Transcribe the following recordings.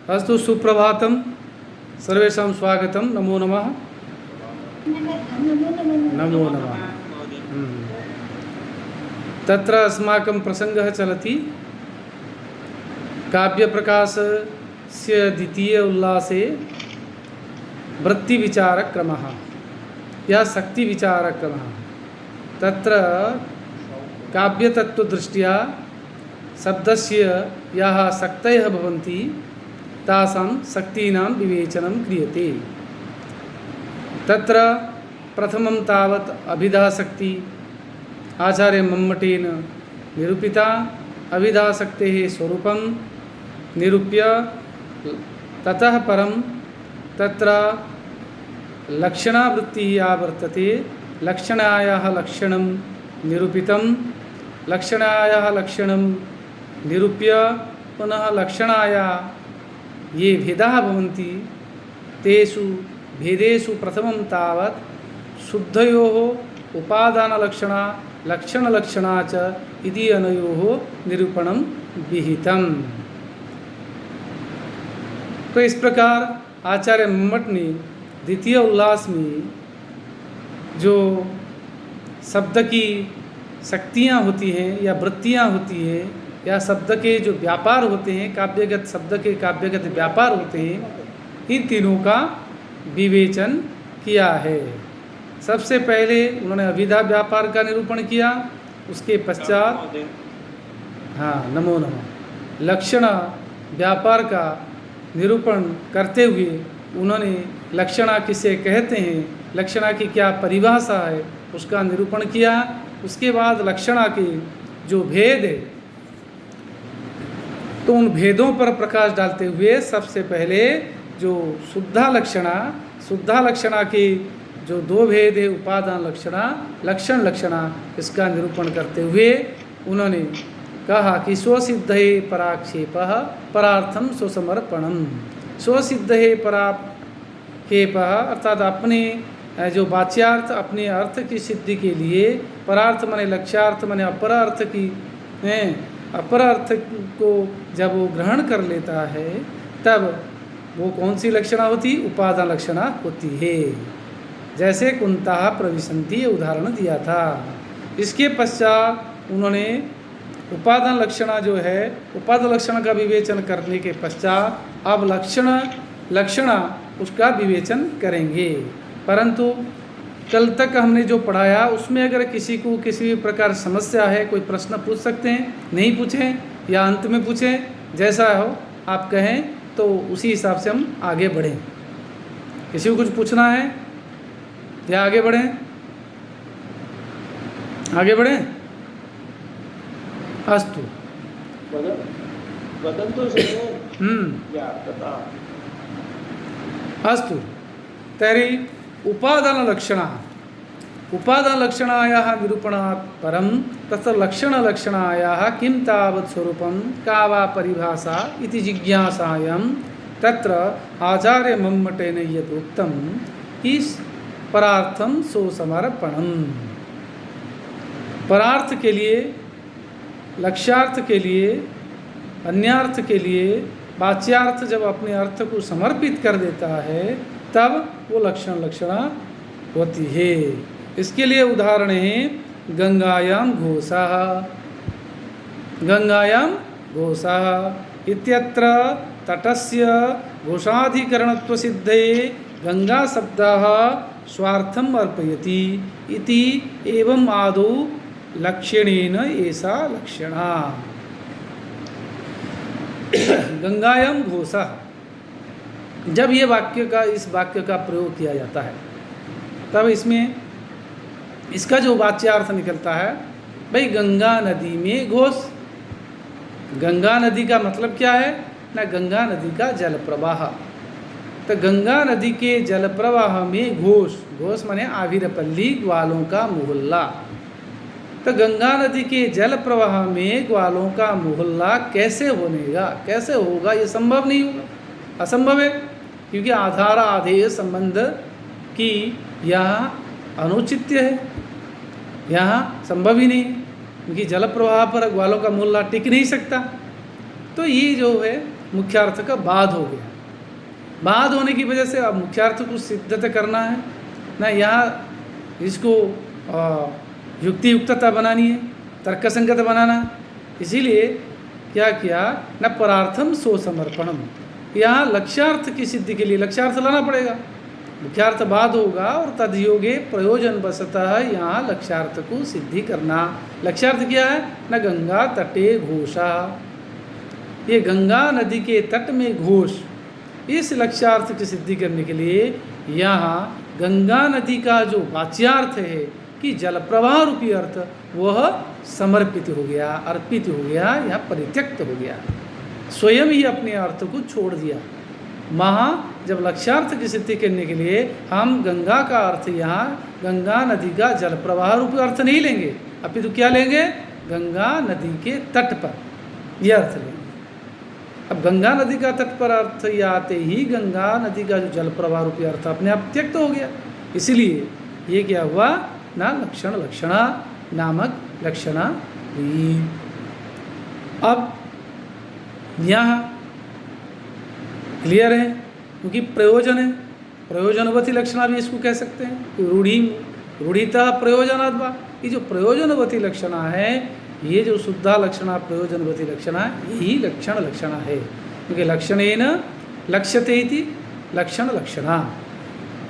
अस्तु सुप्रभातं सर्वेषां स्वागतं नमो नमः नमो नमः। तत्र अस्माकं प्रसङ्गः चलति काव्यप्रकाशस्य द्वितीय उल्लासे वृत्तिविचारक्रमः या शक्तिविचारक्रमः। तत्र काव्यतत्त्वदृष्ट्या शब्दस्य याः शक्तयः भवन्ति तासां शक्तीनां विवेचनं क्रियते। तत्र प्रथमं तावत् अभिधाशक्ति आचार्य मम्मटेन निरूपिता। अभिधाशक्तेः स्वरूपं निरूप्य ततः परं तत्र लक्षणावृत्तिः या वर्तते लक्षणायाः लक्षणं निरूपितं। लक्षणायाः लक्षणं निरूप्य पुनः लक्षणाया ये भेदाः भवन्ति तेषु भेदेषु प्रथमं तावत् शुद्धयोः उपादानलक्षणा लक्षणलक्षणा च इति अनयोः निरूपणं विहितम्। तो इस प्रकार आचार्य मम्मट ने द्वितीय उल्लास में जो शब्द की शक्तियाँ होती हैं या वृत्तियाँ होती हैं या शब्द के जो व्यापार होते हैं काव्यगत शब्द के काव्यगत व्यापार होते हैं इन तीनों का विवेचन किया है। सबसे पहले उन्होंने अभिधा व्यापार का निरूपण किया। उसके पश्चात नमो नमः लक्षण व्यापार का निरूपण करते हुए उन्होंने लक्षणा किसे कहते हैं लक्षणा की क्या परिभाषा है उसका निरूपण किया। उसके बाद लक्षणा के जो भेद है तो उन भेदों पर प्रकाश डालते हुए सबसे पहले जो शुद्धा लक्षणा के जो दो भेद है उपादान लक्षणा लक्षण लक्षणा इसका निरूपण करते हुए उन्होंने कहा कि स्वसिद्धये पराक्षेपः परार्थम स्वसमर्पणम। स्वसिद्धये पराक्षेपः अर्थात अपने जो वाच्यार्थ अपने अर्थ की सिद्धि के लिए परार्थ माने लक्ष्यार्थ माने अपरार्थ की अपरार्थ को जब वो ग्रहण कर लेता है तब वो कौन सी लक्षणा होती उपादान लक्षणा होती है। जैसे कुंता प्रविशन्ति ये उदाहरण दिया था। इसके पश्चात उन्होंने उपादान लक्षणा जो है उपादान लक्षण का विवेचन करने के पश्चात अब लक्षणा उसका विवेचन करेंगे। परंतु कल तक हमने जो पढ़ाया उसमें अगर किसी को किसी भी प्रकार समस्या है कोई प्रश्न पूछ सकते हैं, नहीं पूछें या अंत में पूछें, जैसा हो आप कहें तो उसी हिसाब से हम आगे बढ़ें। किसी को कुछ पूछना है या आगे बढ़ें? आगे बढ़ें? अस्तु अस्तु तर्हि उपादानलक्षणायाः निरूपणात् परं तत्र लक्षणलक्षणायाः किं तावत् स्वरूपं का वा परिभाषा इति जिज्ञासायां तत्र आचार्य मम्मटेन यत् उक्तं इस परार्थम स्वसमर्पणम। परार्थ के लिए लक्ष्यार्थ के लिए अन्यार्थ के लिए वाच्यार्थ जब अपने अर्थ को समर्पित कर देता है तब वो लक्षणा होती है। इसके लिए उदाहरण है गंगायां घोषाः इत्यत्र तटस्य घोषाधिकरणत्वसिद्धये गंगा शब्दः स्वार्थम अर्पयति इति एवं आदौ लक्षणेन एषा लक्षणा। गंगायां घोषाः जब ये इस वाक्य का प्रयोग किया जाता है तब इसमें इसका जो वाच्यार्थ निकलता है भाई गंगा नदी में घोष। गंगा नदी का मतलब क्या है ना गंगा नदी का जल प्रवाह। तो गंगा नदी के जल प्रवाह में घोष माने आविरपल्ली ग्वालों का मोहल्ला। तो गंगा नदी के जल प्रवाह में ग्वालों का मोहल्ला कैसे होगा ये संभव नहीं होगा, असंभव है। क्योंकि आधार आधेय संबंध की यहाँ अनुचित्य है, यहाँ संभव ही नहीं। क्योंकि जल प्रवाह पर ग्वालों का मोहल्ला टिक नहीं सकता। तो ये जो है मुख्यार्थ का बाद हो गया। बाद होने की वजह से अब मुख्यार्थ को सिद्धता करना है ना, यहाँ इसको युक्ति युक्तता बनानी है, तर्क संगत बनाना है। इसीलिए क्या किया न परार्थम सो समर्पणम, यहाँ लक्ष्यार्थ की सिद्धि के लिए लक्ष्यार्थ लाना पड़ेगा। मुख्यार्थ बाद होगा और तदयोगे प्रयोजन वशतः यहाँ लक्ष्यार्थ को सिद्धि करना। लक्ष्यार्थ क्या है न गंगा तटे घोषा, ये गंगा नदी के तट में घोष, इस लक्ष्यार्थ की सिद्धि करने के लिए यहाँ गंगा नदी का जो वाच्यार्थ है कि जल प्रवाह रूपी अर्थ वह समर्पित हो गया, अर्पित हो गया, यहाँ परित्यक्त हो गया, स्वयं ही अपने अर्थ को छोड़ दिया। वहाँ जब लक्ष्यार्थ की सिद्धि करने के लिए हम गंगा का अर्थ यहाँ गंगा नदी का जल प्रवाह रूपी अर्थ नहीं लेंगे, अपितु क्या लेंगे गंगा नदी के तट पर यह अर्थ लेंगे। अब गंगा नदी का तट पर अर्थ आते ही गंगा नदी का जो जल प्रवाह रूपी अर्थ अपने आप त्यक्त हो गया। इसीलिए ये क्या हुआ ना लक्षण लक्षणा नामक लक्षणा हुई। अब यहाँ क्लियर है क्योंकि प्रयोजन है, प्रयोजनवती लक्षणा भी इसको कह सकते हैं। रूढ़ितः प्रयोजनाद्वा, ये जो प्रयोजनवती लक्षणा है, ये जो शुद्धा लक्षणा प्रयोजनवती लक्षणा यही लक्षण लक्षणा है। क्योंकि लक्षणेन लक्ष्यते इति लक्षण लक्षणा,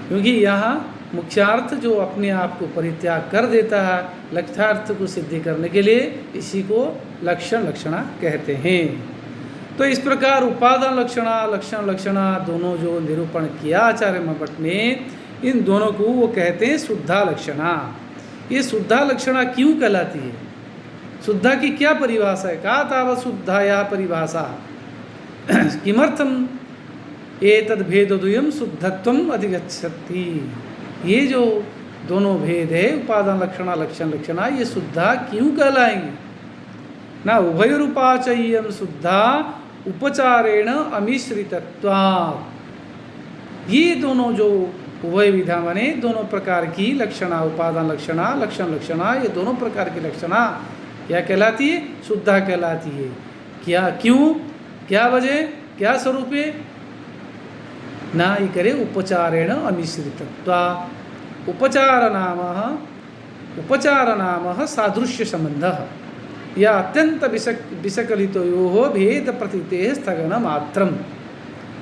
क्योंकि यहाँ मुख्यार्थ जो अपने आप को परित्याग कर देता है लक्ष्यार्थ को सिद्धि करने के लिए, इसी को लक्षण लक्षणा कहते हैं। तो इस प्रकार उपादान लक्षणा लक्षण लक्षणा दोनों जो निरूपण किया आचार्य मम्मट ने, इन दोनों को वो कहते हैं शुद्धा लक्षणा। ये शुद्धा लक्षणा क्यों कहलाती है, शुद्धा की क्या परिभाषा है, का तावत् शुद्धाया परिभाषा किमर्थम एतद् भेदद्वयं शुद्धत्वम अधिगच्छति। ये जो दोनों भेद है उपादान लक्षणा लक्षण लक्षणा, ये शुद्धा क्यों कहलाएंगे ना, उभयरूपाचय्यम शुद्धा उपचारेण अमिश्रितत्वात्। ये दोनों जो उभय विधा माने दोनों प्रकार की लक्षणा, उपादान लक्षणा लक्षण लक्षणा, ये दोनों प्रकार की लक्षणा क्या कहलाती है, शुद्धा कहलाती है। क्या क्यों, क्या वजह, क्या स्वरूप है ना, ये करे उपचारेण अमिश्रितत्वात्। उपचार नाम सादृश्य संबंध या अत्यंत विसकलितयोः भेद प्रतीतेः स्थगन मात्रम।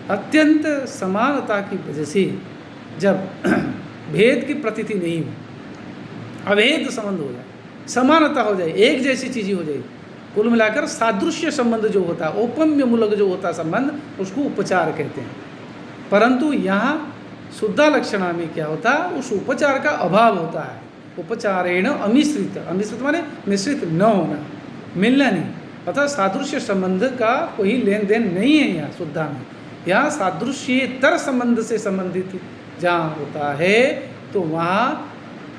अत्यंत समानता की वजह से जब भेद की प्रतीति नहीं हो, अभेद संबंध हो जाए, समानता हो जाए, एक जैसी चीज़ें हो जाए, कुल मिलाकर सादृश्य संबंध जो होता है, औपम्य मूलक जो होता है संबंध, उसको उपचार कहते हैं। परंतु यहाँ शुद्धा लक्षणा में क्या होता है, उस उपचार का अभाव होता है। उपचारेण अमिश्रित, अमिश्रित माने मिश्रित न होना, मिलना नहीं, अर्थात सादृश्य संबंध का कोई लेन देन नहीं है यहाँ शुद्धा में। यहाँ सादृश्येतर संबंध से संबंधित जहाँ होता है तो वहाँ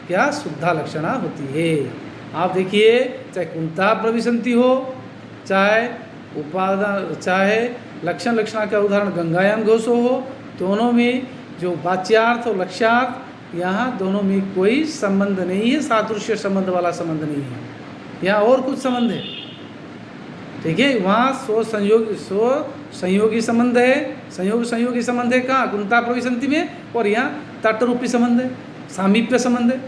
क्या शुद्धा लक्षणा होती है। आप देखिए, चाहे कुंता प्रविशंति हो, चाहे उपादान, चाहे लक्षण लक्षणा का उदाहरण गंगायाम घोषो हो, दोनों में जो वाच्यार्थ और लक्ष्यार्थ, यहाँ दोनों में कोई संबंध नहीं है, सादृश्य संबंध वाला संबंध नहीं है। यहाँ और कुछ संबंध है, ठीक है, वहाँ स्व संयोगी संबंध है, संयोगी संबंध है कहाँ, कुंता प्रविशंति में, और यहाँ तट रूपी संबंध है, सामीप्य संबंध है,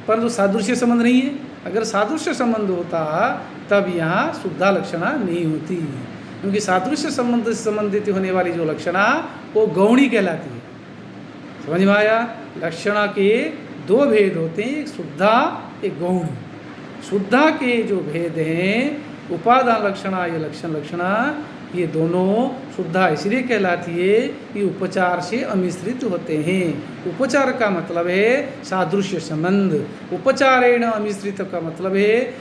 परंतु सादृश्य संबंध नहीं है। अगर सादृश्य संबंध होता तब यहाँ शुद्धा लक्षणा नहीं होती, क्योंकि सादृश्य संबंध से संबंधित होने वाली जो लक्षणा वो गौणी कहलाती है। समझ में आया, लक्षणा के दो भेद होते हैं, एक शुद्धा एक गौणी। शुद्धा के जो भेद हैं उपादान लक्षणा या लक्षण लक्षणा, ये दोनों शुद्धा इसलिए कहलाती है कि उपचार से अमिश्रित होते हैं। उपचार का मतलब है सादृश्य संबंध, उपचारेण अमिश्रित का मतलब है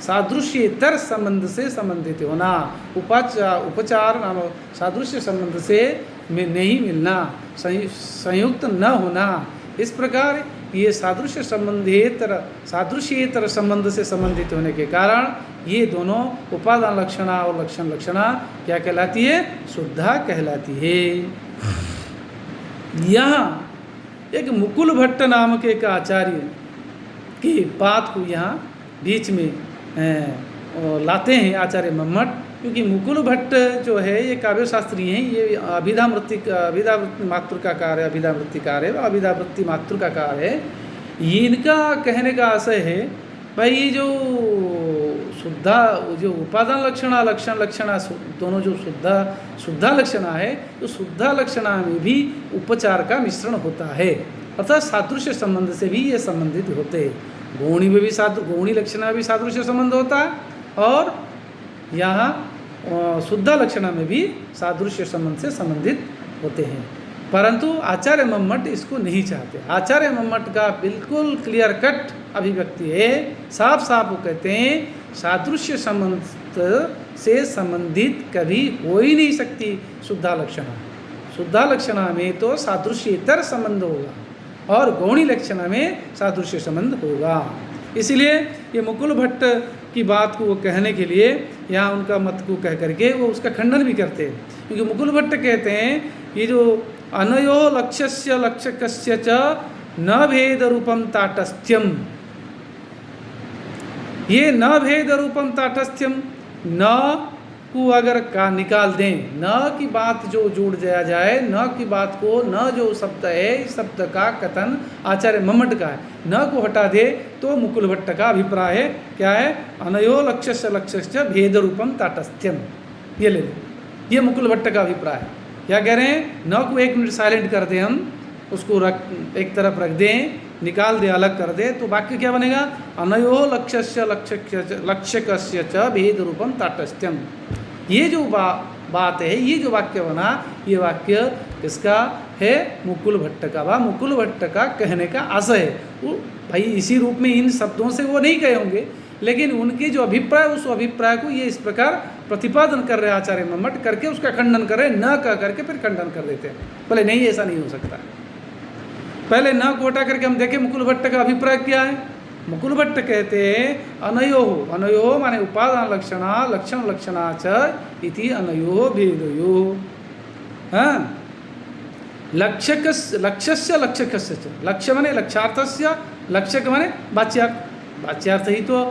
सादृश्येतर संबंध से संबंधित होना। उपचार नाम सादृश्य संबंध से में नहीं मिलना, संयुक्त न होना। इस प्रकार ये सादृश्येतर संबंध से संबंधित होने के कारण ये दोनों उपादान लक्षणा और लक्षण लक्षणा क्या कहलाती है, शुद्धा कहलाती है। यहाँ एक मुकुल भट्ट नामक एक आचार्य की बात को यहाँ बीच में लाते हैं आचार्य मम्मट। क्योंकि मुकुल भट्ट जो है ये काव्य शास्त्री हैं, ये अभिधावृत्ति मातृकाकार है, अभिधावृत्तिकार है, अभिधावृत्ति मातृकाकार है। इनका कहने का आशय है भाई ये जो जो उपादान लक्षणा लक्षण लक्षणा दोनों जो शुद्धा लक्षणा है, तो शुद्धा लक्षणा में भी उपचार का मिश्रण होता है, अर्थात सादृश्य संबंध से भी ये संबंधित होते हैं। गौणी में भी गौणी लक्षणा में भी सादृश्य संबंध होता है, और यहाँ शुद्धा लक्षणा में भी सादृश्य संबंध से संबंधित होते हैं। परंतु आचार्य मम्मट इसको नहीं चाहते। आचार्य मम्मट का बिल्कुल क्लियर कट अभिव्यक्ति है, साफ साफ वो कहते हैं सादृश्य संबंध से संबंधित कभी हो ही नहीं सकती शुद्धा लक्षणा। शुद्धा लक्षणा में तो सादृश्येतर संबंध होगा और गौणी लक्षणा में सादृश्य संबंध होगा। इसलिए ये मुकुल भट्ट की बात को वो कहने के लिए यहाँ उनका मत को कह करके वो उसका खंडन भी करते हैं, क्योंकि मुकुल भट्ट कहते हैं ये जो अनयो लक्ष्यस्य लक्षकस्य च न भेद रूपम ताटस्थ्यम, ये न भेद रूपम ताटस्थ्यम, न को अगर का निकाल दें, न की बात जो जोड़ दिया जाए, न की बात को, न जो शब्द है इस शब्द का कथन आचार्य मम्मट का है, न को हटा दे तो मुकुल भट्ट का अभिप्राय है क्या है, अनयो लक्ष्यस्य लक्ष्यस्य भेद रूपम ताटस्थ्यम। ये ले लो, ये मुकुल भट्ट का अभिप्राय है। क्या कह रहे हैं, न को 1 मिनट साइलेंट कर दें, हम उसको एक तरफ रख दें, निकाल दे, अलग कर दे, तो वाक्य क्या बनेगा, अनयो लक्ष्यस्य लक्ष्यकस्य च भेद रूपम ताटस्थ्यम। ये जो बात है, ये जो वाक्य बना, ये वाक्य किसका है, मुकुल भट्ट का। मुकुल भट्ट का कहने का आशय है। वो भाई इसी रूप में इन शब्दों से वो नहीं कहे होंगे, लेकिन उनके जो अभिप्राय, उस अभिप्राय को ये इस प्रकार प्रतिपादन कर रहे आचार्य मम्मट, करके उसका खंडन कर रहे, न कह करके फिर खंडन कर देते हैं। बोले नहीं, ऐसा नहीं हो सकता। पहले न को हटा करके हम देखें मुकुल भट्ट का अभिप्राय क्या है। मुकुल भट्ट कहते हैं अनयो माने उपादान लक्षणा लक्षण लक्षणा च इति अनयो भेदयो। हाँ, लक्ष्यस्य लक्ष्यकस्य च, लक्ष्य माने लक्ष्यार्थस्य, लक्ष्यक माने वाच्यार्थ, वाच्यार्थ ही तो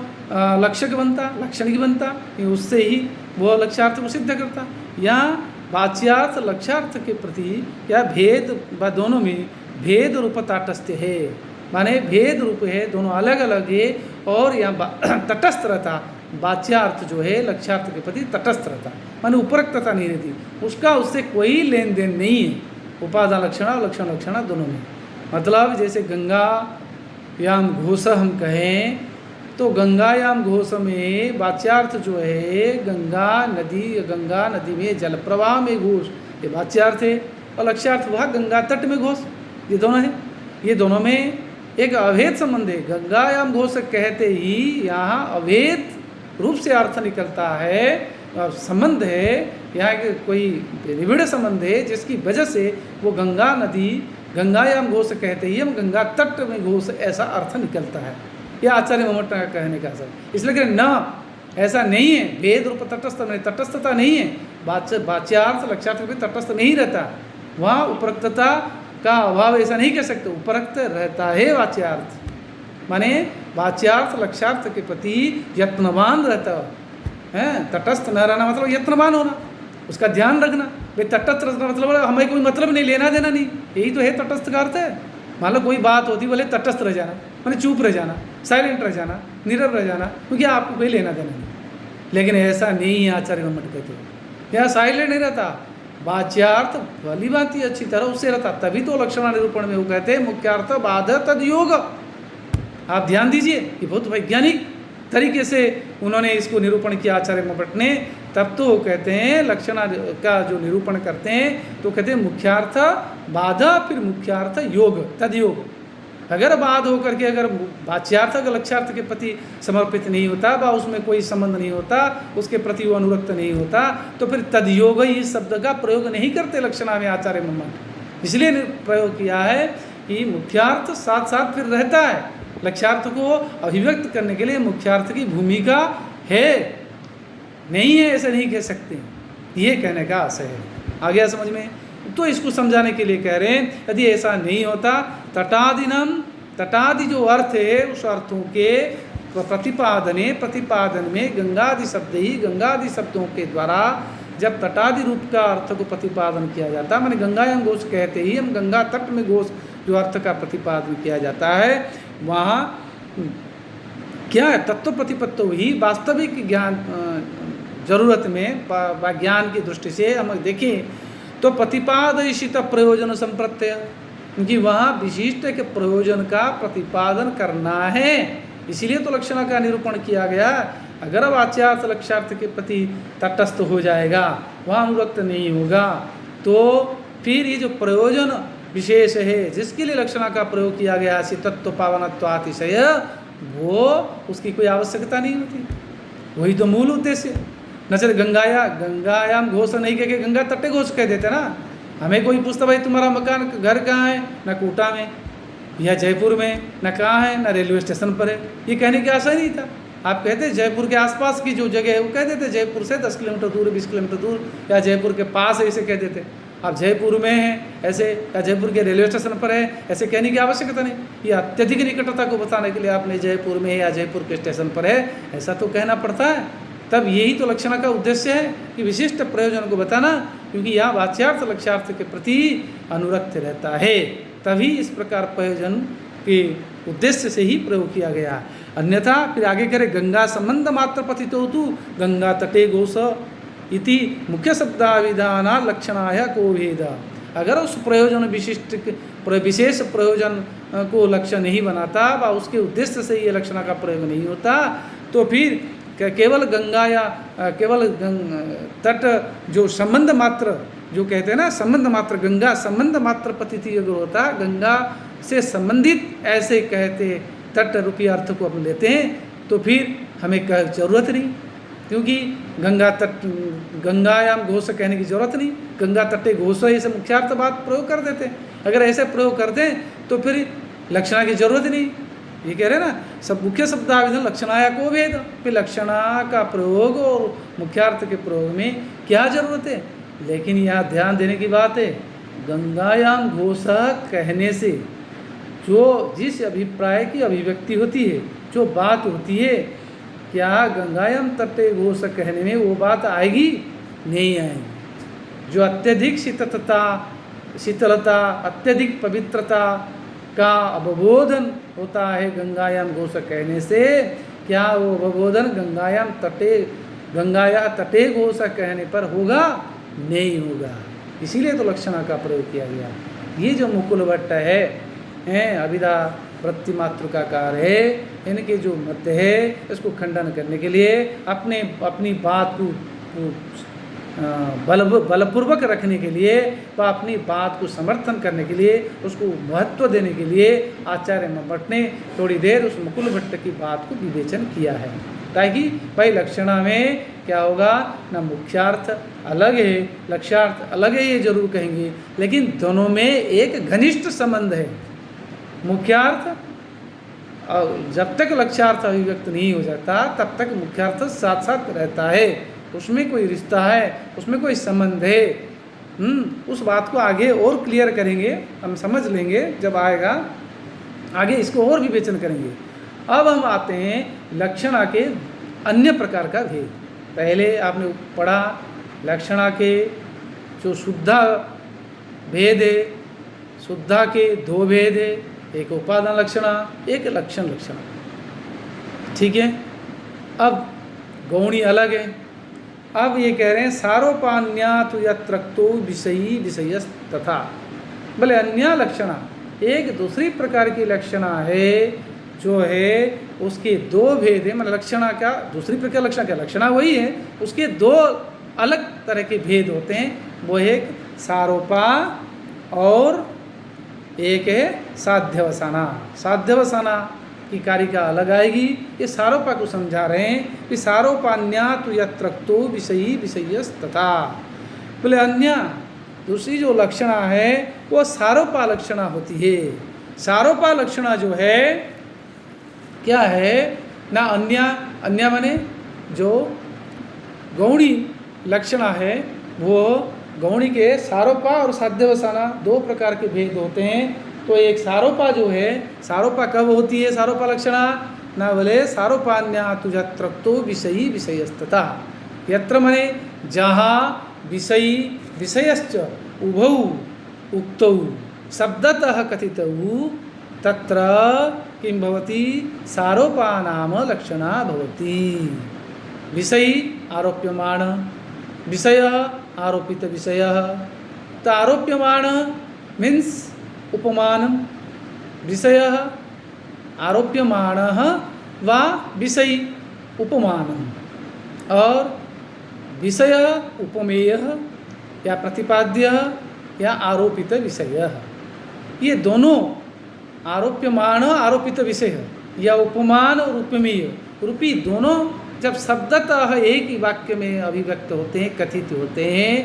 लक्ष्यक बनता, लक्षणिक बनता, उससे ही वो लक्ष्यार्थ को सिद्ध करता। यहाँ वाच्यार्थ लक्ष्यार्थ के प्रति या भेद व दोनों में भेद रूप ताटस्थ्य है, माने भेद रूप है, दोनों अलग अलग है, और यहाँ तटस्थ रहता। वाच्यार्थ जो है लक्ष्यार्थ के प्रति तटस्थ रहता, माने उपरक्तता नहीं रहती, उसका उससे कोई लेन देन नहीं है। उपादान लक्षणा और लक्षण लक्षणा दोनों में, मतलब जैसे गंगायाम घोष हम कहें, तो गंगायाम घोष में वाच्यार्थ जो है गंगा नदी में जल प्रवाह में घोष, ये वाच्यार्थ है, और लक्ष्यार्थ वह गंगा तट में घोष। ये दोनों हैं, ये दोनों में एक अभेद संबंध है। गंगायाम घोष कहते ही यहाँ अभेद रूप से अर्थ निकलता है, संबंध है, यहाँ के कोई निबिड़ संबंध है, जिसकी वजह से वो गंगा नदी गंगायाम घोष कहते ही हम गंगा तट में घोष, ऐसा अर्थ निकलता है। यह आचार्य मम्मट का कहने का असर। इसलिए कि न ऐसा नहीं है, भेद रूप तटस्थ नहीं, तटस्थता नहीं है, वाच्यार्थ लक्ष्यार्थ भी तटस्थ नहीं रहता, वहाँ उपरक्तता का अभाव ऐसा नहीं कह सकते, उपरक्त रहता है वाच्यार्थ, माने वाच्यार्थ लक्ष्यार्थ के प्रति यत्नवान रहता है। तटस्थ न रहना मतलब यत्नवान होना, उसका ध्यान रखना। भाई तटस्थ रहना मतलब हमें कोई मतलब नहीं, लेना देना नहीं, यही तो है तटस्थ का अर्थ है। मान लो कोई बात होती, बोले तटस्थ रह जाना, माने चुप रह जाना, साइलेंट रह जाना, नीरव रह जाना, क्योंकि आपको कोई लेना देना नहीं। लेकिन ऐसा नहीं है, आचार्य मम्मट कहते हैं यहाँ साइलेंट नहीं रहता, वाच्यार्थ भली भांति अच्छी तरह उससे रहता, तभी तो लक्षणा निरूपण में वो कहते हैं मुख्यार्थ बाध तद योग। आप ध्यान दीजिए, ये बहुत वैज्ञानिक तरीके से उन्होंने इसको निरूपण किया आचार्य मम्मट ने। तब तो कहते हैं लक्षणा का जो निरूपण करते हैं तो कहते हैं मुख्यार्थ बाधा, फिर मुख्यार्थ योग, तद योग। अगर बाध होकर के अगर वाच्यार्थ का लक्ष्यार्थ के प्रति समर्पित नहीं होता, व उसमें कोई संबंध नहीं होता, उसके प्रति वो अनुरक्त नहीं होता, तो फिर तदयोग ही इस शब्द का प्रयोग नहीं करते लक्षणा में आचार्य मम्मट। इसलिए प्रयोग किया है कि मुख्यार्थ साथ साथ फिर रहता है, लक्ष्यार्थ को अभिव्यक्त करने के लिए मुख्यार्थ की भूमिका है, नहीं है ऐसे नहीं कह सकते, ये कहने का आशय है। आ गया समझ में? तो इसको समझाने के लिए कह रहे हैं यदि ऐसा नहीं होता, तटादिनम, तटादि जो अर्थ है उस अर्थों के प्रतिपादन में गंगादि शब्द ही गंगादि शब्दों के द्वारा जब तटादि रूप का अर्थ को प्रतिपादन किया जाता है, माने गंगायाम घोष कहते ही हम गंगा तट में घोष जो अर्थ का प्रतिपादन किया जाता है, वहाँ क्या है, तत्व प्रतिपत्तो ही वास्तविक ज्ञान जरूरत में ज्ञान की दृष्टि से हम देखें तो प्रतिपादयित प्रयोजन संप्रत्यय, क्योंकि वहाँ विशिष्ट के प्रयोजन का प्रतिपादन करना है, इसीलिए तो लक्षणा का निरूपण किया गया। अगर वाच्यार्थ लक्ष्यार्थ के प्रति तटस्थ हो जाएगा, वहाँ अनुरक्त नहीं होगा, तो फिर ये जो प्रयोजन विशेष है जिसके लिए लक्षणा का प्रयोग किया गया तत्व पावनत्वातिशय, वो उसकी कोई आवश्यकता नहीं होती। वही तो मूल उद्देश्य। न चले गंगायाम घोष नहीं कह के गंगा तटे घोष कह देते ना। हमें कोई पूछता भाई तुम्हारा मकान घर कहाँ है, न कोटा में या जयपुर में, न कहाँ है, न रेलवे स्टेशन पर है, ये कहने की आशा नहीं था। आप कहते जयपुर के आसपास की जो जगह है वो कह देते जयपुर से 10 किलोमीटर दूर, 20 किलोमीटर दूर, या जयपुर के पास है, इसे कह देते। आप जयपुर में हैं ऐसे, या जयपुर के रेलवे स्टेशन पर है, ऐसे कहने की आवश्यकता नहीं। ये अत्यधिक निकटता को बताने के लिए आपने जयपुर में या जयपुर के स्टेशन पर है ऐसा तो कहना पड़ता है। तब यही तो लक्षणा का उद्देश्य है कि विशिष्ट प्रयोजन को बताना, क्योंकि यह वाच्यार्थ लक्ष्यार्थ के प्रति अनुरक्त रहता है, तभी इस प्रकार प्रयोजन के उद्देश्य से ही प्रयोग किया गया। अन्यथा फिर आगे करे गंगा संबंध मात्र पतितो तु गंगा तटे घोष इति मुख्य शब्दाविधान लक्षणाय को भेद। अगर उस प्रयोजन विशेष प्रयोजन को लक्ष्य नहीं बनाता व उसके उद्देश्य से ये लक्षणा का प्रयोग नहीं होता, तो फिर केवल गंगा या केवल तट जो संबंध मात्र जो कहते हैं ना, संबंध मात्र, गंगा संबंध मात्र पतिथि अगर होता, गंगा से संबंधित ऐसे कहते तट रूपी अर्थ को हम लेते हैं, तो फिर हमें जरूरत नहीं, क्योंकि गंगा तट गंगायाम घोष कहने की जरूरत नहीं, गंगा तटे घोष ऐसे मुख्यार्थ बात प्रयोग कर देते हैं। अगर ऐसे प्रयोग कर दें तो फिर लक्षणा की जरूरत नहीं। ये कह रहे ना, सब मुख्य शब्दाविधान लक्षणाया को भेद, फिर लक्षणा का प्रयोग और मुख्यार्थ के प्रयोग में क्या जरूरत है। लेकिन यहाँ ध्यान देने की बात है, गंगायाम घोष कहने से जो जिस अभिप्राय की अभिव्यक्ति होती है, जो बात होती है, क्या गंगायाम तटे घोष कहने में वो बात आएगी? नहीं आएगी। जो अत्यधिक शीतलता अत्यधिक पवित्रता का अवबोधन होता है गंगायाम घोष कहने से, क्या वो अवबोधन गंगाया तटे घोष कहने पर होगा? नहीं होगा। इसीलिए तो लक्षणा का प्रयोग किया गया। ये जो मुकुल भट्ट है अभिधा वृत्तिमातृकाकार है, इनके जो मत है इसको खंडन करने के लिए, अपनी बात को बलपूर्वक रखने के लिए व अपनी बात को समर्थन करने के लिए, उसको महत्व देने के लिए आचार्य भट्ट ने थोड़ी देर उस मुकुल भट्ट की बात को विवेचन किया है, ताकि भाई लक्षणा में क्या होगा ना, मुख्यार्थ अलग है लक्ष्यार्थ अलग है, ये जरूर कहेंगे, लेकिन दोनों में एक घनिष्ठ संबंध है। मुख्यार्थ और जब तक लक्ष्यार्थ अभिव्यक्त नहीं हो जाता तब तक मुख्यार्थ साथ साथ रहता है, उसमें कोई रिश्ता है, उसमें कोई संबंध है। उस बात को आगे और क्लियर करेंगे, हम समझ लेंगे जब आएगा, आगे इसको और विवेचन करेंगे। अब हम आते हैं लक्षणा के अन्य प्रकार का भेद। पहले आपने पढ़ा लक्षणा के जो शुद्धा भेद है, शुद्धा के दो भेद है, एक उपादान लक्षणा, एक लक्षण लक्षणा, ठीक है। अब गौणी अलग है। अब ये कह रहे हैं सारोपान्यात यत्रक्तो विषयी विषय तथा, बोले अन्य लक्षणा एक दूसरी प्रकार की लक्षणा है, जो है उसके दो भेद है। मतलब लक्षणा का दूसरी प्रकार लक्षणा क्या, लक्षणा वही है, उसके दो अलग तरह के भेद होते हैं। वो एक सारोपा और एक है साध्यवसाना। साध्यवसाना की कारिका अलग आएगी। ये सारोपा को समझा रहे हैं कि सारोपान्यात यत्रक्तो विषयी विषयस तथा, बोले अन्य दूसरी जो लक्षणा है वो सारोपा लक्षणा होती है। सारोपा लक्षणा जो है क्या है ना, अन्य माने जो गौणी लक्षणा है, वो गौणी के सारोपा और साध्यवसाना दो प्रकार के भेद होते हैं। तो एक सारोपा जो है, सारोपा कब होती है सारोपा लक्षणा, न बोले सारोपान्या तुजत्रक्तो विषयी विषयस्तता। यत्र मने जहाँ विषयी विषयश्च उभौ उक्तौ शब्दतः कथितौ तत्र किं भवति सारोपानाम लक्षणा भवति। विषयी आरोप्यमाण, विषयः आरोपित विषयः। तो आरोप्यमाण मीन्स उपमान, विषयः आरोप्यमाणः वा विषयी उपमानम्, और विषय उपमेयः या प्रतिपाद्यः या आरोपित विषयः। ये दोनों आरोप्यमाण आरोपित विषय या उपमान और उपमेय रूपी दोनों जब शब्दतः एक ही वाक्य में अभिव्यक्त होते हैं, कथित होते हैं,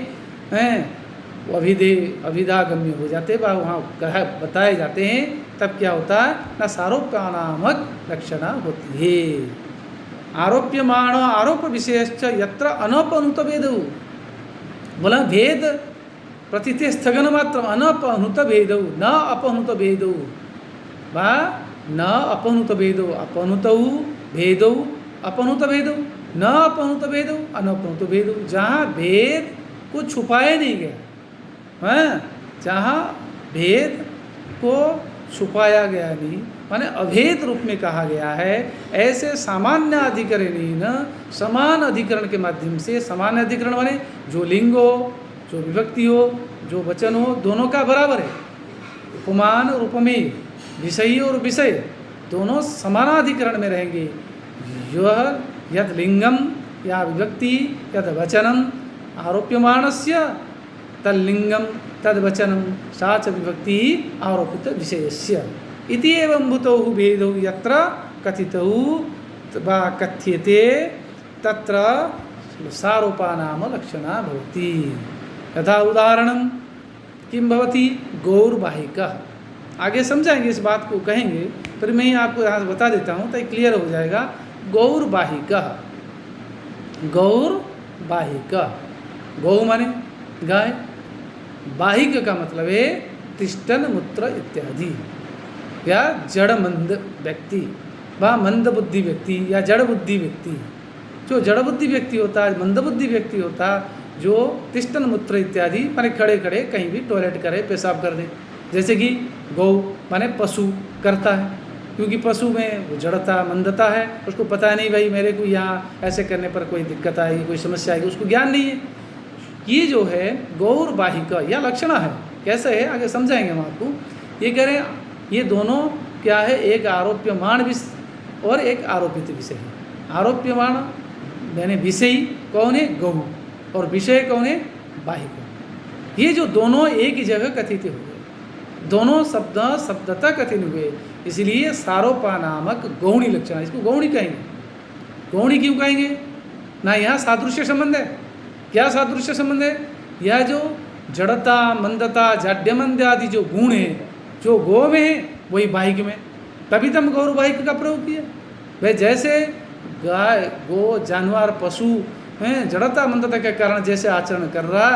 वो अभिधागम्य हो जाते हैं, वहाँ बताए जाते हैं, तब क्या होता है न सारोप्यानामक लक्षणा होती है। आरोप्यमाण आरोप विषयश्च यत्र अनपनुत भेद, बोला भेद प्रतीते स्थगन मात्र अनपनुत भेद न अपनुत भेद वा न अपनुत भेद अपनुत भेद अपनुत भेद न अपनुत भेद अनपनुत भेद। जहाँ भेद को छुपाया नहीं गया, जहाँ भेद को छुपाया गया नहीं, माने अभेद रूप में कहा गया है, ऐसे सामान्य अधिकरण न समान अधिकरण के माध्यम से, सामान्य अधिकरण माने जो लिंग हो, जो विभक्ति हो, जो वचन हो, दोनों का बराबर है। उपमान और उपमेय, विषयी और विषय दोनों समानाधिकरण में रहेंगे। यह यद लिंगम या विभक्ति यद वचनम आरोप्यमाणस्य तल्लिंगम तद्वचनम सा च विभक्ति आरोपित विषयस्य इति एवं भूतौ भेदौ यत्र कथितौ वा कथ्यते तत्र सारोपानाम लक्षणा भवति। यथा उदाहरणं किं भवति गौरवाहिकः। आगे समझाएंगे इस बात को, कहेंगे, फिर मैं ही आपको यहाँ बता देता हूँ तो क्लियर हो जाएगा। गौरवाहिकः, गौरवाहिकः, गौ माने गाय, वाहिक का मतलब है तिष्ठन मूत्र इत्यादि, या जड़ मंद व्यक्ति व मंद बुद्धि व्यक्ति या जड़ बुद्धि व्यक्ति। जो जड़ बुद्धि व्यक्ति होता है, मंद बुद्धि व्यक्ति होता, जो तिष्ठन मूत्र इत्यादि माने खड़े खड़े कहीं भी टॉयलेट करे, पेशाब कर दे। जैसे कि गौ माने पशु करता है, क्योंकि पशु में वो जड़ता मंदता है, उसको पता नहीं भाई मेरे को यहाँ ऐसे करने पर कोई दिक्कत आएगी, कोई समस्या आएगी, उसको ज्ञान नहीं है। ये जो है गौरवाहिका या लक्षणा है। कैसे है आगे समझाएंगे हम आपको। ये कह रहे हैं ये दोनों क्या है, एक आरोप्यमाण विषय और एक आरोपित विषय है। आरोप्यमाण यानी विषयी कौन है, गौ, और विषय कौन है, वाहिका। ये जो दोनों एक ही जगह कथित हुए, दोनों शब्द शब्दतः कथित हुए, इसलिए सारोपा नामक गौणी लक्षण, इसको गौणी कहेंगे। गौणी क्यों कहेंगे ना, यहाँ सादृश्य संबंध है। क्या सादृश्य संबंध है, यह जो जड़ता मंदता जाड्यमंद आदि जो गुण है, जो गौ में है वही वाहिक में, तभी तो हम गौरवाहिक का प्रयोग किया। वह जैसे गाय, गो, जानवर, पशु हैं, जड़ता मंदता के कारण जैसे आचरण कर रहा,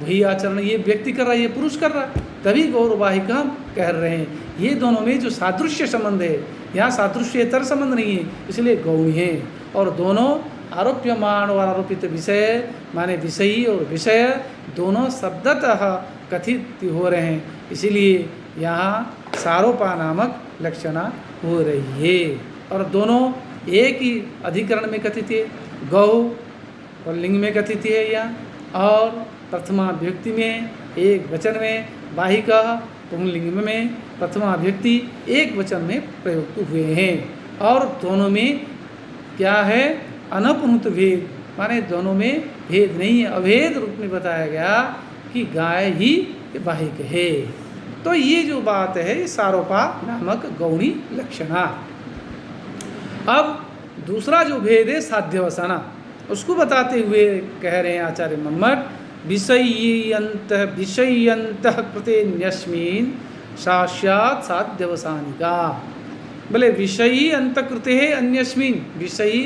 वही आचरण ये व्यक्ति कर रहा है, ये पुरुष कर रहा, तभी गौरवाहिक हम कह रहे हैं। ये दोनों में जो सादृश्य संबंध है, यहाँ सादृश्यतर संबंध नहीं है, इसलिए गौणी है। और दोनों आरोप्यमाण और आरोपित विषय माने विषयी और विषय दोनों शब्दतः कथित हो रहे हैं, इसीलिए यहाँ सारोपा नामक लक्षणा हो रही है। और दोनों एक ही अधिकरण में कथित है, गौ और लिंग में कथित है यहाँ, और प्रथमा व्यक्ति में एक वचन में, वाहिका पुंलिंग में प्रथमा व्यक्ति एक वचन में प्रयुक्त हुए हैं। और दोनों में क्या है, अनपनुत भेद, माने दोनों में भेद नहीं है, अभेद रूप में बताया गया कि गाय ही वाहिक है। तो ये जो बात है सारोपा नामक गौणी लक्षणा। अब दूसरा जो भेद है साध्यवसाना, उसको बताते हुए कह रहे हैं आचार्य मम्मट, विषय्यंत कृते न्यस्मिन् साक्षात् साध्यवसानिका। बोले विषयी अंतकृते है अन्यस्मिन्, विषयी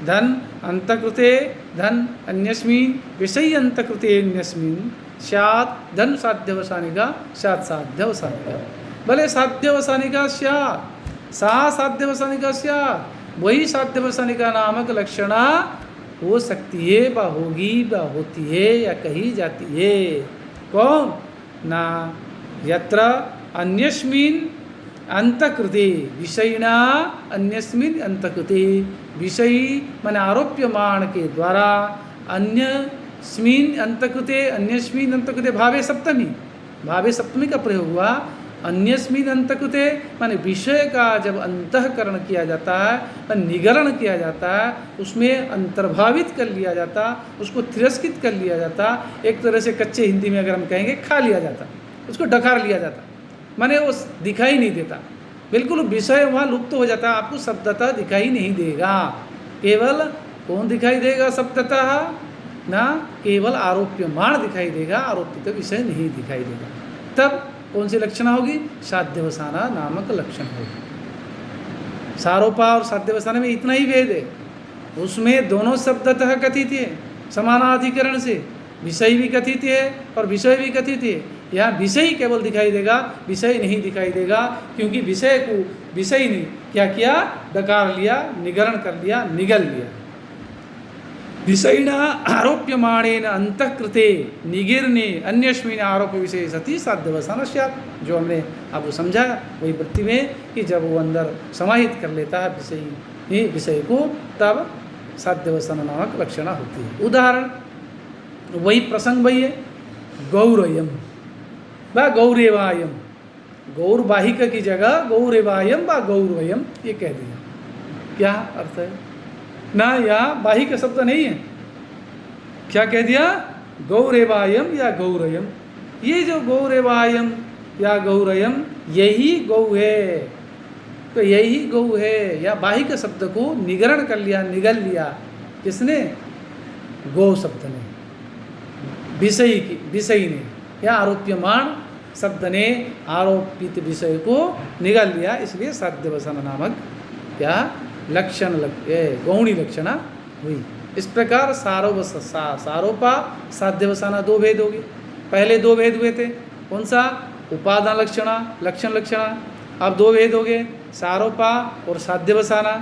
धन अंतकृते धन अन्यस्मिन्, विषयी अंतकृते अन्यस्मिन् स्यात् धन साध्यवसानिका स्यात् साध्यवसानिका। भले साध्यवसानिका स्यात्, सा साध्यवसानिका स्यात्, वही साध्यवसानिका नामक लक्षणा हो सकती है, व होगी, व होती है या कही जाती है। कौन ना यत्र अन्यस्मिन् अंतकृते विषयिणा अन्यस्मिन् अंतकृते, विषयी माने आरोप्यमाण के द्वारा अन्यस्मिन् अंतकृते, अन्यस्मिन् अंतकृते भावे सप्तमी, भावे सप्तमी का प्रयोग हुआ। अन्यस्मिन् अंतकृते माने विषय का जब अंतःकरण किया जाता है, निगरण किया जाता है, उसमें अंतर्भावित कर लिया जाता, उसको तिरस्कृत कर लिया जाता, एक तरह से कच्चे हिंदी में अगर हम कहेंगे खा लिया जाता, उसको डकार लिया जाता, माने वो दिखाई नहीं देता, बिल्कुल विषय वहाँ लुप्त हो जाता, आपको शब्दतः दिखाई नहीं देगा। केवल कौन दिखाई देगा शब्दतः ना, केवल आरोप्यमाण दिखाई देगा, आरोपित विषय नहीं दिखाई देगा। तब कौन सी लक्षणा होगी? साध्यवसाना नामक लक्षण होगी। सारोपा और साध्यवसाना में इतना ही भेद है, उसमें दोनों शब्दतः कथित है समानाधिकरण से, विषय भी कथित है और विषय भी कथित है। यहाँ विषय केवल दिखाई देगा, विषय नहीं दिखाई देगा, क्योंकि विषय को विषय ने क्या किया? डकार लिया, निगरण कर लिया, निगल लिया। विषयिणा आरोप्यमाणेन अंतःकृते निगिरने अन्यस्मिन् आरोप विषय सती साध्यवसान स्यात्। जो हमने आपको समझाया वही वृत्ति में कि जब वो अंदर समाहित कर लेता है विषय को, तब साध्यवसान नामक लक्षणा होती है। उदाहरण वही प्रसंग वही है, गौरयम व गौरेवायम, गौरवाहिक की जगह गौरेवायम व गौरवयम ये कह दिया। क्या अर्थ है ना? यहाँ वाहिक शब्द नहीं है, क्या कह दिया? गौरेवायम या गौरयम। ये जो गौरेवायम या गौरयम यही गौ है, तो यही गौ है। या वाहिक शब्द को निगरण कर लिया, निगल लिया, किसने? गौ शब्द ने, विषय ने या आरोप्यमाण शब्द ने आरोपित विषय को निगल लिया, इसलिए साध्यवसान नामक क्या लक्षण गौणी लक्षणा हुई। इस प्रकार सारोपा साध्यवसाना दो भेद हो गए। पहले दो भेद हुए थे, कौन सा? उपादान लक्षणा, लक्षण लक्षणा। अब दो भेद हो गए, सारोपा और साध्यवसाना।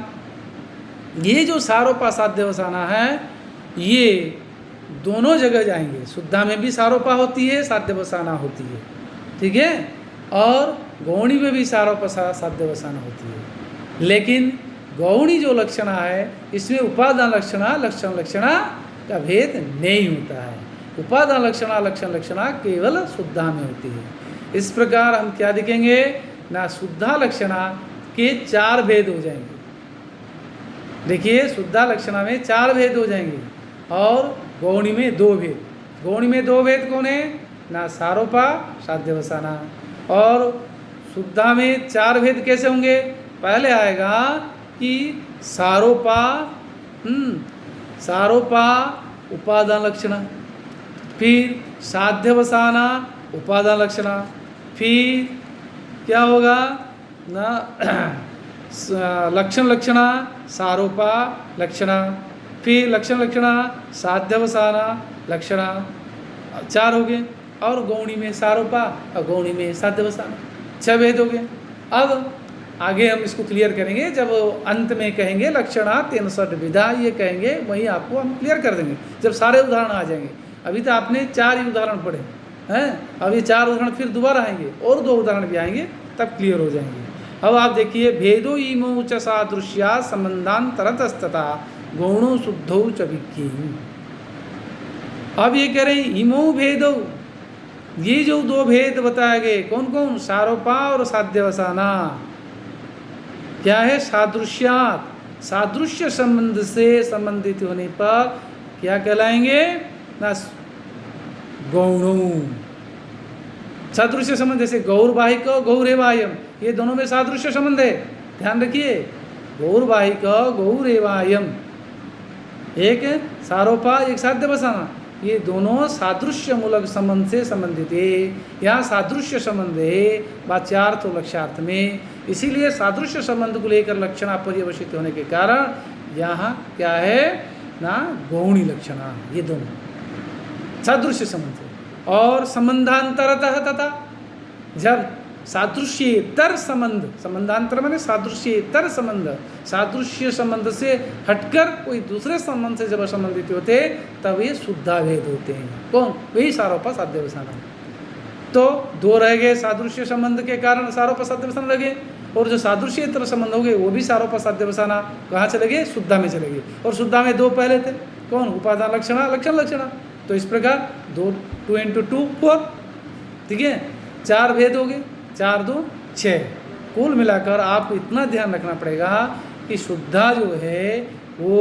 ये जो सारोपा साध्यवसाना है, ये दोनों जगह जाएंगे। शुद्धा में भी सारोपा होती है, साध्यवसाना होती है, ठीक है, और गौणी में भी सारोपा साध्यवसाना होती है। लेकिन गौणी जो लक्षणा है, इसमें उपादान लक्षणा लक्षण लक्षणा का भेद नहीं होता है। उपादान लक्षणा लक्षण लक्षणा केवल शुद्धा में होती है। इस प्रकार हम क्या देखेंगे ना, शुद्धा लक्षणा के चार भेद हो जाएंगे। देखिए, शुद्धा लक्षणा में चार भेद हो जाएंगे और गौणी में दो भेद। गौणी में दो भेद कौन है ना? सारोपा साध्यवसाना। और शुद्धा में चार भेद कैसे होंगे? पहले आएगा कि सारोपा सारोपा उपादान लक्षणा, फिर साध्यवसाना उपादान लक्षणा, फिर क्या होगा ना लक्षण लक्षणा सारोपा लक्षणा, फिर लक्षण लक्षणा साध्यवसाना लक्षणा, चार हो गए। और गौणी में सारोपा और गौणी में साध्यवसाना, छह भेद हो गए। अब आगे हम इसको क्लियर करेंगे, जब अंत में कहेंगे लक्षणा 63 विधा, ये कहेंगे वहीं आपको हम क्लियर कर देंगे जब सारे उदाहरण आ जाएंगे। अभी तो आपने चार ही उदाहरण पढ़े हैं, अब ये चार उदाहरण फिर दोबारा आएंगे और दो उदाहरण भी आएंगे, तब क्लियर हो जाएंगे। अब आप देखिए, भेदो इमो च सादृश्या संबंधांतरतस्तथा गौणो शुद्धौ च विज्ञेयम्। अब ये कह रहे हैं इमो भेदो, ये जो दो भेद बताए गए कौन कौन? सारोपा और साध्यवसाना। क्या है? सादृश्यात, सादृश्य संबंध से संबंधित होने पर क्या कहलाएंगे ना? गौणों। सादृश्य संबंध जैसे गौरवाहिक गौरेवायम, ये दोनों में सादृश्य संबंध है, ध्यान रखिए। गौरवाहिक गौरेवायम, एक सारोपा एक साध्यवसाना, ये दोनों सादृश्य मूलक संबंध से संबंधित है। यहाँ सादृश्य संबंध है वाच्यार्थ और लक्ष्यार्थ में, इसीलिए सादृश्य संबंध को लेकर लक्षणा पर्यवसित होने के कारण यहाँ क्या है ना? गौणी लक्षणा, ये दोनों सादृश्य संबंध है। और संबंधांतरतः तथा, जब सादृश्येतर संबंध, संबंधांतर माने सादृश्येतर संबंध, सादृश्य संबंध से हटकर कोई दूसरे संबंध से जब संबंधित होते तब ये शुद्धाभेद होते हैं। कौन? वही सारोपा साध्यवसाना। तो दो रह गए सादृश्य संबंध के कारण सारोपा साध्यवसाना रह गए, और जो सादृश्येतर संबंध हो गए वो भी सारोपा साध्यवसाना कहाँ चले गए? शुद्धा में चले गए। और शुद्धा में दो पहले थे, कौन? उपादान लक्षणा, लक्षण लक्षणा। तो इस प्रकार 2 × 2 4, ठीक है, 4 भेद हो गए, 4 2 6। कुल मिलाकर आपको इतना ध्यान रखना पड़ेगा कि शुद्धा जो है वो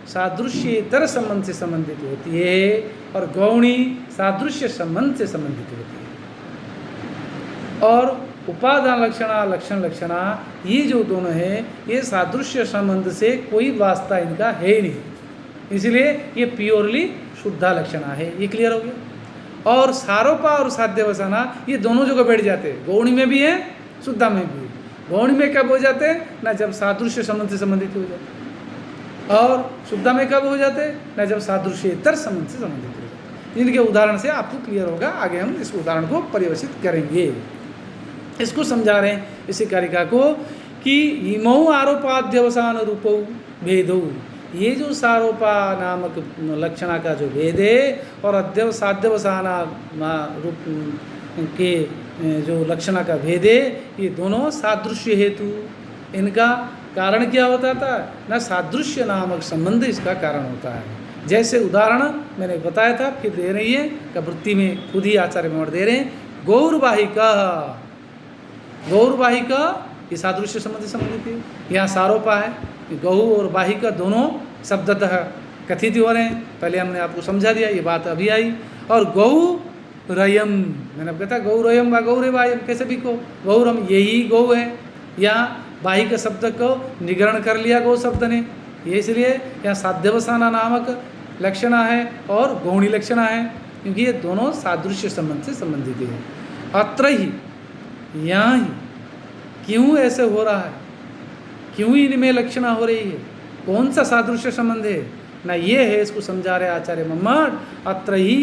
सादृश्येतर संबंध से संबंधित होती है और गौणी सादृश्य संबंध से संबंधित होती है। और उपादान लक्षणा, लक्षण लक्षणा, ये जो दोनों हैं ये सादृश्य संबंध से कोई वास्ता इनका है ही नहीं, इसलिए ये प्योरली शुद्धा लक्षणा है। ये क्लियर हो गया। और सारोपा और साध्यवसाना ये दोनों जगह बैठ जाते हैं, गौणी में भी है, शुद्धा में भी है। गौणी में कब हो जाते हैं? ना जब सादृश्य संबंध से संबंधित हो जाते, और शुद्धा में कब हो जाते हैं? ना जब सादृश्येतर संबंध से संबंधित हो जाते। इनके उदाहरण से आपको क्लियर होगा, आगे हम इस उदाहरण को परिभाषित करेंगे। इसको समझा रहे हैं इसी कारिका को कि इमौ आरोपाध्यवसान रूपौ भेदौ, ये जो सारोपा नामक लक्षणा का जो भेद है और साध्यवसाना रूप के जो लक्षणा का भेद है, ये दोनों सादृश्य हेतु, इनका कारण क्या होता था? ना सादृश्य नामक संबंध इसका कारण होता है। जैसे उदाहरण मैंने बताया था, फिर दे रही है वृत्ति में खुद ही आचार्य मठ दे रहे हैं। गौरवाहिका, गौरवाहिका ये सादृश्य संबंध से संबंधित है। यहाँ सारोपा है, गहु और वाहिका दोनों शब्दतः कथित हो रहे हैं, पहले हमने आपको समझा दिया, ये बात अभी आई। और गौ रयम, मैंने अब कहा गौ रयम व गौरे वायम, कैसे भी को गौरम यही गौ है, यहाँ वाहिका शब्द को निगरण कर लिया गौ शब्द ने, ये इसलिए यहाँ साध्यवसाना नामक लक्षणा है और गौणी लक्षणा है, क्योंकि ये दोनों सादृश्य संबंध से संबंधित है। अत्र ही, यहाँ ही क्यों ऐसे हो रहा है, क्यों इनमें लक्षणा हो रही है, कौन सा सादृश्य संबंध है? ना ये है, इसको समझा रहे आचार्य मम्मट। अत्र ही,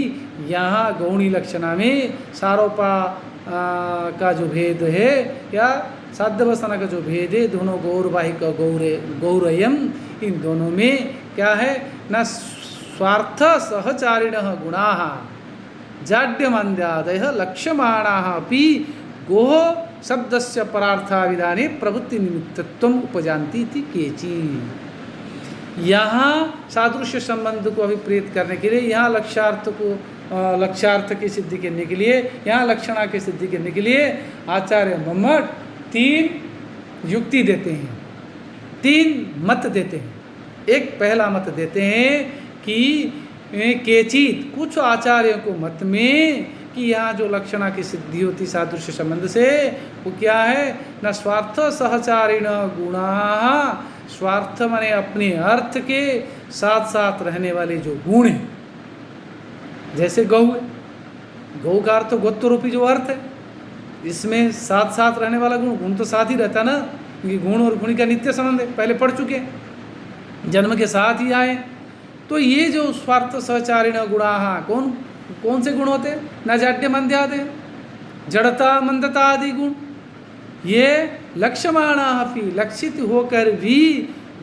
यहाँ गौणी लक्षणा में सारोपा का जो भेद है या साध्यवसाना का जो भेद है, दोनों गौरवाहिक गौरयम, इन दोनों में क्या है? ना स्वार्थ सहचारिण गुणा जाड्यमान्द्यादय लक्ष्यमाणाः अपि गोह शब्दस्य परार्थाविधाने प्रवृत्ति निमित्तत्वम उपजान्ति इति केचि। यहाँ सादृश्य संबंध को अभिप्रेत करने के लिए, यहाँ लक्ष्यार्थ को लक्ष्यार्थ की सिद्धि करने के लिए, यहाँ लक्षणा की सिद्धि करने के लिए आचार्य मम्मट 3 युक्ति देते हैं, 3 मत देते हैं। एक पहला मत देते हैं कि केचित, कुछ आचार्यों को मत में कि यहाँ जो लक्षणा की सिद्धि होती सादृश्य संबंध से, वो क्या है? न स्वार्थ सहचारिण गुणा, स्वार्थ माने अपने अर्थ के साथ साथ रहने वाले जो गुण हैं, जैसे गौ है, गौ का अर्थ गोत्व रूपी जो अर्थ है, इसमें साथ साथ रहने वाला गुण, गुण तो साथ ही रहता ना, क्योंकि गुण और गुण का नित्य संबंध है, पहले पढ़ चुके, जन्म के साथ ही आए। तो ये जो स्वार्थ सहचारिण गुणा, कौन कौन से गुण होते हैं? न जाड्य मंद्यादि, जड़ता मंदता आदि गुण, ये लक्ष्यमाणा अपि, लक्षित होकर भी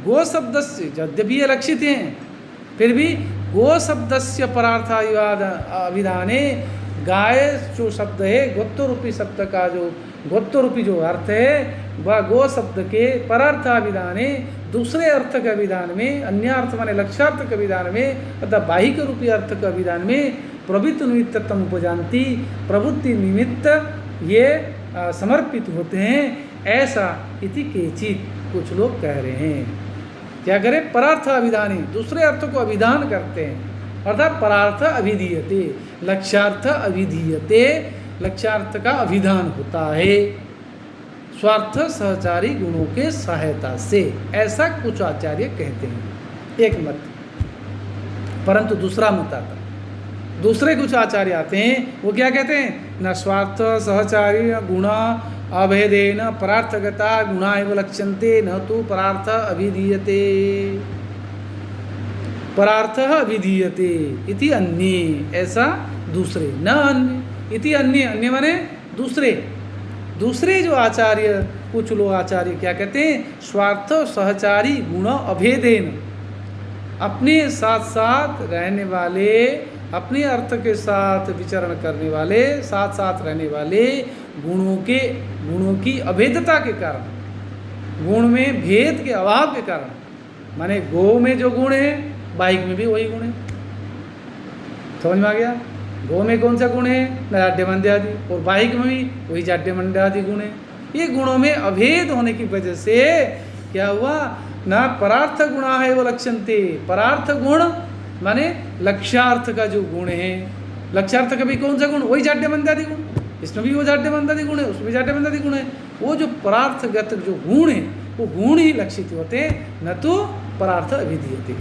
गो शब्द से, यद्यपि ये लक्षित हैं फिर भी गो शब्द से परार्थाविधाने, गाय जो शब्द है गोत्व रूपी शब्द का जो गोत्व रूपी जो अर्थ है, वह गो शब्द के परार्थाविधाने, दूसरे अर्थ का विधान में, अन्य अर्थ माने लक्ष्यार्थ का विधान में, अर्थात बाहिक रूपी अर्थ का विधान में प्रवृत्ति निमित्तम उपजान्ति, प्रवृत्ति निमित्त ये समर्पित होते हैं, ऐसा इति केचित कुछ लोग कह रहे हैं। क्या करें? परार्थ अभिधानी, दूसरे अर्थ को अभिधान करते हैं, अर्थात परार्थ अभिधीयते, लक्ष्यार्थ अभिधीयते, लक्ष्यार्थ का अभिधान होता है स्वार्थ सहचारी गुणों के सहायता से, ऐसा कुछ आचार्य कहते हैं। एक मत, परंतु दूसरा मत आता, दूसरे कुछ आचार्य आते हैं, वो क्या कहते हैं? न स्वार्थ सहचारी गुण अभेदेन परार्थगता गुणा एव लक्ष्यन्ते, न तो परार्थ अभिधीयते, परार्थ अभिधीयते इति अन्ये, ऐसा दूसरे, न अन्य इति अन्य, अन्य माने दूसरे, दूसरे जो आचार्य, कुछ लोग आचार्य क्या कहते हैं, स्वार्थ सहचारी गुण अभेदेन, अपने साथ साथ रहने वाले, अपने अर्थ के साथ विचरण करने वाले, साथ साथ रहने वाले गुणों की अभेदता के कारण, गुण में भेद के अभाव के कारण, माने गो में जो गुण है बाइक में भी वही गुण है। समझ में आ गया? गो में कौन सा गुण है, जाड्य मंद्य आदि, और बाइक में भी वही जाड्य मंद्य आदि गुण है। ये गुणों में अभेद होने की वजह से क्या हुआ, ना परार्थ गुणा है वो लक्ष्यन्ते, परार्थ गुण माने लक्ष्यार्थ का जो गुण है, लक्ष्यार्थ का भी कौन सा गुण, वही जाड्य मंद्य आदि गुण, इसमें भी वो जाड्य मंद्य आदि गुण है, उसमें भी जाड्य मंद्य आदि गुण है। वो जो परार्थगत जो गुण है वो गुण ही लक्षित होते, न तो परार्थ अभिधीयते।